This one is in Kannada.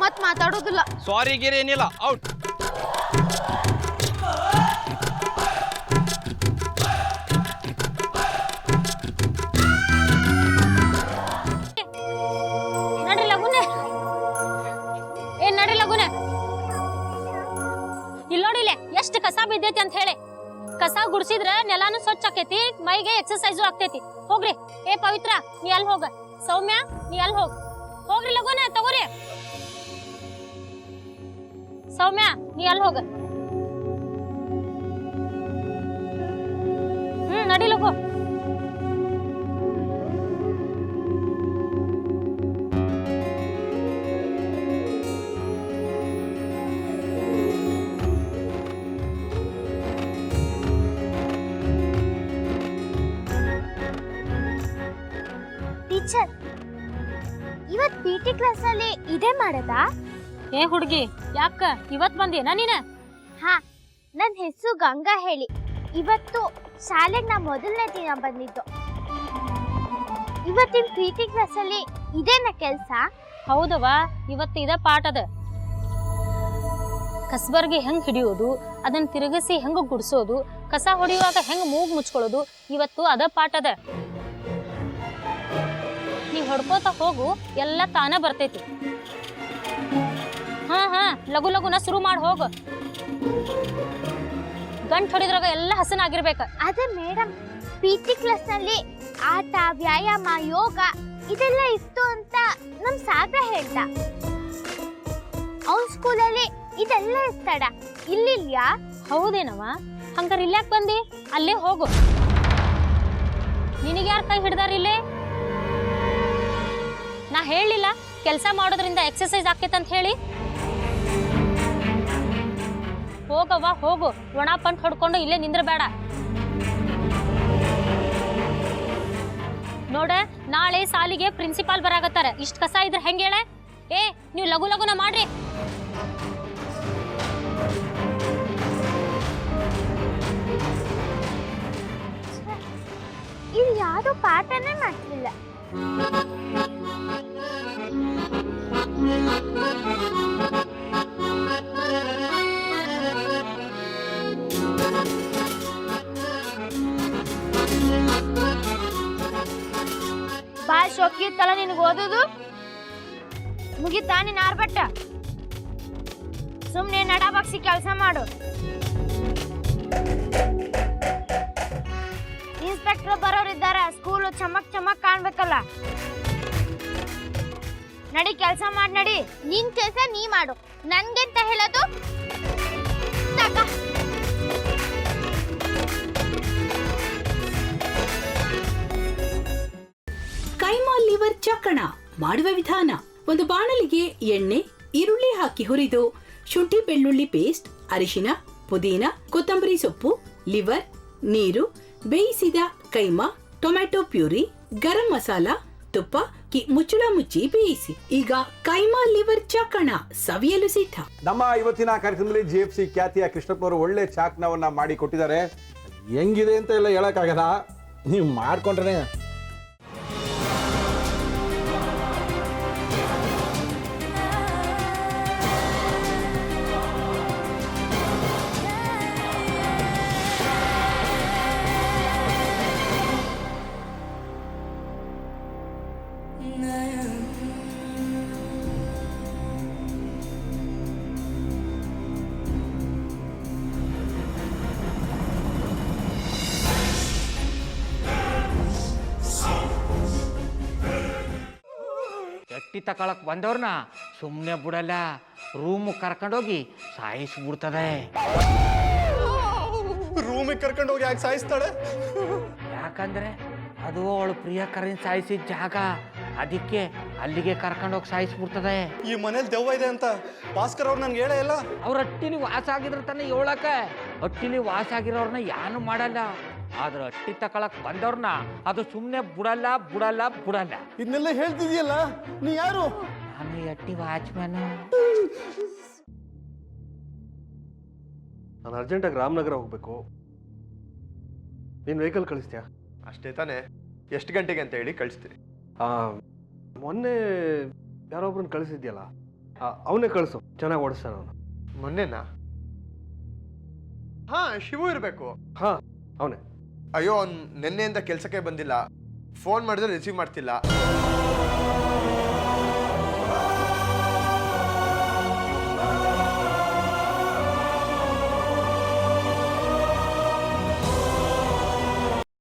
ಮತ್ ಮಾತಾಡೋದಿಲ್ಲ. ಸಾರಿ ಗಿರಿ ಏನಿಲ್ಲ, ಔಟ್. ನಡ್ರಿ ಲಗುನೆ, ನಡ್ರಿ ಲಗುನೆ. ಇಲ್ಲಿ ನೋಡಿಲೆ ಎಷ್ಟು ಕಸ ಬಿದ್ದೈತಿ ಅಂತ ಹೇಳಿ. ಕಸ ಗುಡ್ಸಿದ್ರ ನೆಲಾನು ಸ್ವಚ್ಛ ಆಕೈತಿ, ಮೈಗೆ ಎಕ್ಸರ್ಸೈಸು ಆಗ್ತೈತಿ. ಹೋಗ್ರಿ. ಏ ಪವಿತ್ರ, ನೀ ಅಲ್ಲಿ ಹೋಗ. ಸೌಮ್ಯ, ನೀ ಅಲ್ಲಿ ಹೋಗ್ರಿ ಲಗುನೆ. ತಗೋರಿ. ಸೌಮ್ಯ, ನೀ ಅಲ್ಲಿ ಹೋಗ. ನಡಿ ಲಗು. ಟೀಚರ್, ಇವತ್ PT ಕ್ಲಾಸ್ ಅಲ್ಲಿ ಇದೇ ಮಾಡದಾ? ಏ ಹುಡುಗಿ, ಯಾಕ ಇವತ್ ಬಂದೇನಾ ನೀನ? ಹಾ, ನನ್ನ ಹೆಸರು ಗಂಗಾ ಹೇಳಿ. ಇವತ್ತು ಶಾಲೆಗೆ ನಾ ಮೊದಲನೇ ದಿನ ಬಂದಿದ್ದು. ಇವತ್ತಿನ PT ಕ್ಲಾಸ್ ಅಲ್ಲಿ ಇದೇನ ಕೆಲಸ? ಹೌದವ, ಇವತ್ತು ಇದ ಪಾಠ ಅದ. ಕಸ್ಬರ್ಗೆ ಹೆಂಗ್ ಹಿಡಿಯೋದು, ಅದನ್ನ ತಿರುಗಿಸಿ ಹೆಂಗ್ ಗುಡ್ಸೋದು, ಕಸ ಹೊಡೆಯುವಾಗ ಹೆಂಗ್ ಮೂಗ್ ಮುಚ್ಕೊಳ್ಳೋದು, ಇವತ್ತು ಅದ ಪಾಠ ಅದ. ನೀ ಹೊಡ್ಕೋತ ಹೋಗು, ಎಲ್ಲ ತಾನ ಬರ್ತೈತಿ. ಹಾ ಲಗು ಲಗುನ ಶುರು ಮಾಡಿ ಹೋಗ. ಗಂಟ್ ಹೊಡಿದ್ರಾಗ ಎಲ್ಲ ಹಸನಾಗಿರ್ಬೇಕ. ಅದೇ ಮೇಡಮ್, PT ಕ್ಲಾಸ್ ನಲ್ಲಿ ಆಟ, ವ್ಯಾಯಾಮ, ಯೋಗ ಇದೆಲ್ಲ ಇತ್ತು ಅಂತ ನಮ್ ಸಾಗರ ಹೇಳ್ದ. ಅವ್ನ ಸ್ಕೂಲಲ್ಲಿ ಇದೆಲ್ಲ ಇರ್ತಾಡ, ಇಲ್ಲಿಲ್ಯಾ? ಹೌದೇನವ? ಹಂಗಾರ ಇಲ್ಯಾಕ್ ಬಂದಿ? ಅಲ್ಲೇ ಹೋಗು. ನಿನಗೆ ಯಾರ ಕೈ ಹಿಡ್ದಾರಿಲ್ಲೇ? ನಾ ಹೇಳಿಲ್ಲ ಕೆಲಸ ಮಾಡೋದ್ರಿಂದ ಎಕ್ಸರ್ಸೈಸ್ ಆಕೈತಂತ ಹೇಳಿ? ಹೋಗವ್ವ ಹೋಗು, ಒಣ ಪಂಟ್ ಹೊಡ್ಕೊಂಡು ಇಲ್ಲೇ ನಿಂದ್ರಬೇಡ. ನೋಡ, ನಾಳೆ ಸಾಲಿಗೆ ಪ್ರಿನ್ಸಿಪಾಲ್ ಬರಾಕತ್ತಾರ. ಇಷ್ಟ ಕಸ ಇದ್ರ ಹೆಂಗ ಹೇಳ? ಏ, ನೀವು ಲಗು ಲಗುನ ಮಾಡ್ರಿ. ಇಲ್ಲಿ ಯಾವ್ದು ಪಾಠನೇ ಮಾಡ್ತಿಲ್ಲ. ಬಾ ಶೋಕಿತ್ತಲ್ಲ ನಿನಗೆ ಓದೋದು? ಮುಗಿತಾ ನಿನ್ನ ಆರ್ಭಟ? ಸುಮ್ನೆ ನಡಬಾಕ್ಸಿ ಕೆಲಸ ಮಾಡು. ಇನ್ಸ್ಪೆಕ್ಟರ್ ಬರೋರಿದ್ದಾರೆ, ಸ್ಕೂಲು ಚಮಕ್ ಚಮಕ್ ಕಾಣ್ಬೇಕಲ್ಲ. ನಡಿ, ಕೆಲಸ ಮಾಡಿ ನಡಿ. ನಿನ್ ಕೆಲಸ ನೀ ಮಾಡು, ನನ್ಗೆಂತ ಹೇಳೋದು? ಕೈಮಾ ಲಿವರ್ ಚಕ್ಕಣ ಮಾಡುವ ವಿಧಾನ: ಒಂದು ಬಾಣಲಿಗೆ ಎಣ್ಣೆ, ಈರುಳ್ಳಿ ಹಾಕಿ ಹುರಿದು ಶುಂಠಿ ಬೆಳ್ಳುಳ್ಳಿ ಪೇಸ್ಟ್, ಅರಿಶಿನ, ಪುದೀನ, ಕೊತ್ತಂಬರಿ ಸೊಪ್ಪು, ಲಿವರ್, ನೀರು, ಬೇಯಿಸಿದ ಕೈಮಾ, ಟೊಮ್ಯಾಟೊ ಪ್ಯೂರಿ, ಗರಂ ಮಸಾಲ, ತುಪ್ಪ ಮುಚ್ಚಳ ಮುಚ್ಚಿ ಬೇಯಿಸಿ. ಈಗ ಕೈಮಾ ಲಿವರ್ ಚಾಕಣ ಸವಿಯಲು ಸಿದ್ಧ. ನಮ್ಮ ಇವತ್ತಿನ ಕಾರ್ಯಕ್ರಮದಲ್ಲಿ GFC ಖ್ಯಾತಿಯ ಕೃಷ್ಣಪ್ಪನವರು ಒಳ್ಳೆ ಚಾಕ್ನವನ್ನ ಮಾಡಿ ಕೊಟ್ಟಿದ್ದಾರೆ. ಹೆಂಗಿದೆ ಅಂತ ಎಲ್ಲ ಹೇಳಕ್ಕಾಗಲ್ಲ, ನೀವು ಮಾಡ್ಕೊಂಡ್ರೆ. ಎಟ್ಟಿ ತಕೊಳಕ್ ಬಂದವ್ರನ್ನ ಸುಮ್ಮನೆ ಬಿಡಲ್ಲ, ರೂಮ್ ಕರ್ಕೊಂಡೋಗಿ ಸಾಯಿಸ್ಬಿಡ್ತದೆ. ರೂಮಿಗೆ ಕರ್ಕೊಂಡೋಗಿ ಯಾಕೆ ಸಾಯಿಸ್ತಾಳೆ? ಯಾಕಂದ್ರೆ ಅದು ಅವಳು ಪ್ರಿಯಕರನ್ ಸಾಯಿಸಿದ ಜಾಗ, ಅದಕ್ಕೆ ಅಲ್ಲಿಗೆ ಕರ್ಕೊಂಡೋಗಿ ಸಾಯಿಸ್ಬಿಡ್ತದೆ. ಈ ಮನೇಲಿ ದೆವ್ವ ಇದೆ ಅಂತ ಭಾಸ್ಕರ್ ಅವ್ರು ನನ್ಗೆ ಹೇಳೇ ಇಲ್ಲ. ಅವ್ರ ಹಟ್ಟಿಲಿ ವಾಸ ಆಗಿದ್ರ ತಾನೆ ಹೇಳಕ. ಹಟ್ಟಿಲಿ ವಾಸ ಆಗಿರೋರ್ನ ಯಾನು ಮಾಡಲ್ಲ, ಆದ್ರೆ ಹಟ್ಟಿ ತಕೊಳಕ್ ಬಂದವ್ರನ್ನ ಅದು ಸುಮ್ಮನೆ ಬಿಡಲ್ಲ ಬಿಡಲ್ಲ ಬಿಡಲ್ಲ. ಇದನ್ನೆಲ್ಲ ಹೇಳ್ತಿದ್ಯಲ್ಲ, ನೀ ಯಾರು? ನಾನು ಹಟ್ಟಿ ವಾಚ್ಮ್ಯಾನು. ನಾನು ಅರ್ಜೆಂಟಾಗಿ ರಾಮನಗರ ಹೋಗ್ಬೇಕು. ನೀನು ವೆಹಿಕಲ್ ಕಳಿಸ್ತೀಯಾ? ಅಷ್ಟೇ ತಾನೇ, ಎಷ್ಟು ಗಂಟೆಗೆ ಅಂತ ಹೇಳಿ ಕಳಿಸ್ತೀನಿ. ಮೊನ್ನೆ ಯಾರೊಬ್ರನ್ನ ಕಳಿಸಿದ್ಯಲ್ಲ, ಅವನೇ ಕಳಿಸು, ಚೆನ್ನಾಗಿ ಓಡಿಸ್ತಾನ ಅವನು. ಮೊನ್ನೆನಾ? ಹಾ, ಶಿವು ಇರಬೇಕು. ಹಾ, ಅವನೇ. ಅಯ್ಯೋ, ಅವ್ನು ನಿನ್ನೆಯಿಂದ ಕೆಲಸಕ್ಕೆ ಬಂದಿಲ್ಲ. ಫೋನ್ ಮಾಡಿದ್ರೆ ರಿಸೀವ್ ಮಾಡ್ತಿಲ್ಲ.